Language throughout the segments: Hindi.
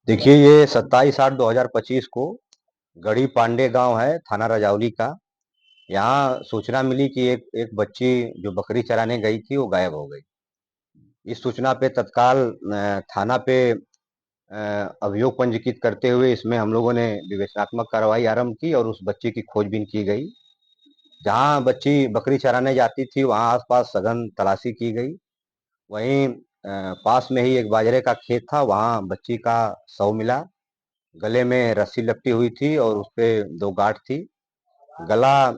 देखिए, ये 27/8/2025 को गढ़ी पांडे गांव है, थाना रजौली का। यहाँ सूचना मिली कि एक एक बच्ची जो बकरी चराने गई थी वो गायब हो गई। इस सूचना पे तत्काल थाना पे अभियोग पंजीकृत करते हुए इसमें हम लोगों ने विवेचनात्मक कार्रवाई आरंभ की और उस बच्ची की खोजबीन की गई। जहाँ बच्ची बकरी चराने जाती थी वहाँ आसपास सघन तलाशी की गई। वहीं पास में ही एक बाजरे का खेत था, वहाँ बच्ची का शव मिला। गले में रस्सी लपटी हुई थी और उस पे 2 गाँठ थी। गला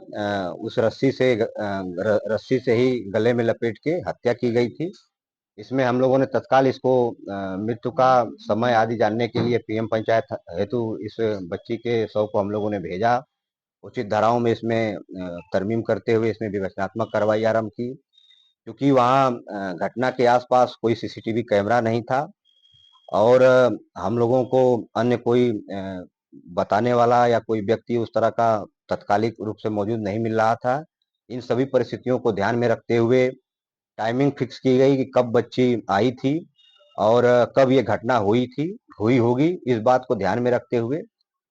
उस रस्सी से ही गले में लपेट के हत्या की गई थी। इसमें हम लोगों ने तत्काल इसको मृत्यु का समय आदि जानने के लिए पीएम पंचायत हेतु इस बच्ची के शव को हम लोगों ने भेजा। उचित धाराओं में इसमें तरमीम करते हुए इसमें विवेचनात्मक कार्रवाई आरंभ की। क्योंकि वहाँ घटना के आसपास कोई सीसीटीवी कैमरा नहीं था और हम लोगों को अन्य कोई बताने वाला या कोई व्यक्ति उस तरह का तत्कालिक रूप से मौजूद नहीं मिल रहा था। इन सभी परिस्थितियों को ध्यान में रखते हुए टाइमिंग फिक्स की गई कि कब बच्ची आई थी और कब ये घटना हुई होगी। इस बात को ध्यान में रखते हुए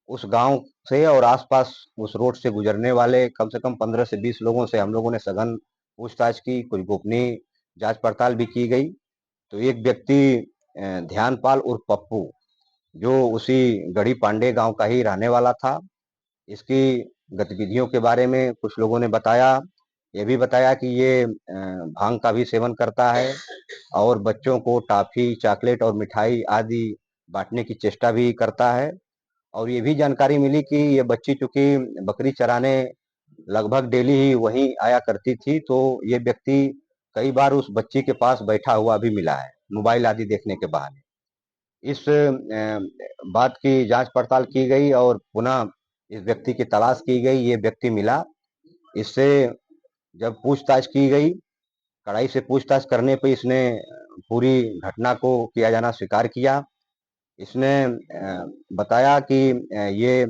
उस गांव से और आसपास उस रोड से गुजरने वाले कम से कम 15 से 20 लोगों से हम लोगों ने सघन पूछताछ की, कुछ गोपनीय जांच पड़ताल भी की गई। तो एक व्यक्ति ध्यानपाल उर्फ पप्पू, जो उसी गढ़ी पांडे गांव का ही रहने वाला था। इसकी गतिविधियों के बारे में कुछ लोगों ने बताया। ये भी बताया कि ये भांग का भी सेवन करता है और बच्चों को टॉफी, चॉकलेट और मिठाई आदि बांटने की चेष्टा भी करता है। और ये भी जानकारी मिली कि ये बच्ची चूंकि बकरी चराने लगभग डेली ही वहीं आया करती थी, तो ये व्यक्ति कई बार उस बच्ची के पास बैठा हुआ भी मिला है, मोबाइल आदि देखने के बहाने। इस बात की जांच पड़ताल की गई और पुनः इस व्यक्ति की तलाश की गई। ये व्यक्ति मिला। इससे जब पूछताछ की गई, कड़ाई से पूछताछ करने पे इसने पूरी घटना को किया जाना स्वीकार किया। इसने बताया कि ये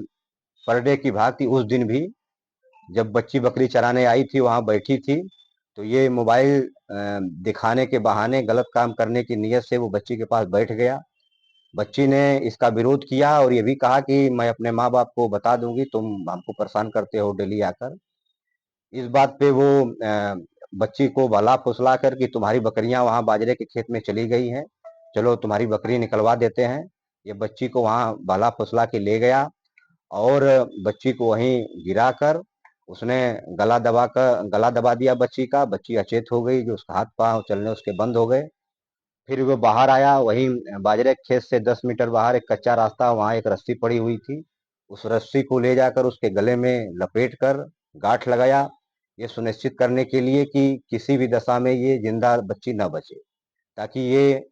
पर डे की भांति उस दिन भी जब बच्ची बकरी चराने आई थी, वहां बैठी थी, तो ये मोबाइल दिखाने के बहाने गलत काम करने की नीयत से वो बच्ची के पास बैठ गया। बच्ची ने इसका विरोध किया और ये भी कहा कि मैं अपने माँ बाप को बता दूंगी, तुम हमको परेशान करते हो डेली आकर। इस बात पे वो बच्ची को भला फुसला कर कि तुम्हारी बकरियां वहां बाजरे के खेत में चली गई हैं, चलो तुम्हारी बकरी निकलवा देते हैं। ये बच्ची को वहां भला फुसला के ले गया और बच्ची को वहीं गिरा कर उसने गला दबा दिया बच्ची का। बच्ची अचेत हो गई, जो उसका हाथ पांव चलने उसके बंद हो गए। फिर वो बाहर आया, वहीं बाजरे के खेत से 10 मीटर बाहर एक कच्चा रास्ता, वहां एक रस्सी पड़ी हुई थी। उस रस्सी को ले जाकर उसके गले में लपेट कर गांठ लगाया, ये सुनिश्चित करने के लिए कि किसी भी दशा में ये जिंदा बच्ची न बचे, ताकि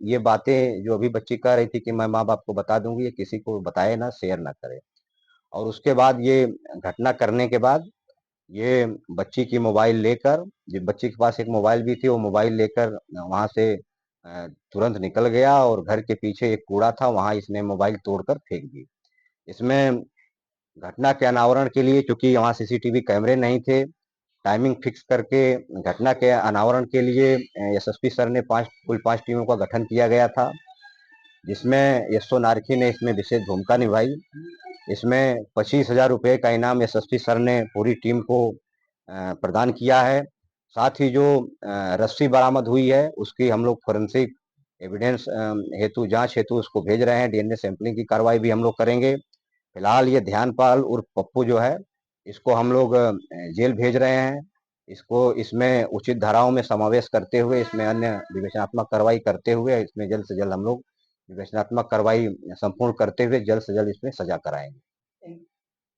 ये बातें जो अभी बच्ची कह रही थी कि मैं माँ बाप को बता दूंगी, ये किसी को बताए ना, शेयर ना करे। और उसके बाद ये घटना करने के बाद ये बच्ची की मोबाइल लेकर, जो बच्ची के पास एक मोबाइल भी थी, वो मोबाइल लेकर वहां से तुरंत निकल गया और घर के पीछे एक कूड़ा था, वहां इसने मोबाइल तोड़कर फेंक दी। इसमें घटना के अनावरण के लिए, चूंकि वहां सीसीटीवी कैमरे नहीं थे, टाइमिंग फिक्स करके घटना के अनावरण के लिए एसएसपी सर ने कुल 5 टीमों का गठन किया गया था, जिसमें एसओ नारखी ने इसमें विशेष भूमिका निभाई। इसमें 25,000 रुपये का इनाम एसएसपी सर ने पूरी टीम को प्रदान किया है। साथ ही जो रस्सी बरामद हुई है उसकी हम लोग फोरेंसिक एविडेंस हेतु जांच हेतु उसको भेज रहे हैं। डीएनए सैंपलिंग की कार्रवाई भी हम लोग करेंगे। फिलहाल ये ध्यानपाल उर्फ पप्पू जो है, इसको हम लोग जेल भेज रहे हैं। इसको इसमें उचित धाराओं में समावेश करते हुए, इसमें अन्य विवेचनात्मक कार्रवाई करते हुए, इसमें जल्द से जल्द हम लोग विवेचनात्मक कार्रवाई संपूर्ण करते हुए जल्द से जल्द इसमें सजा कराएंगे।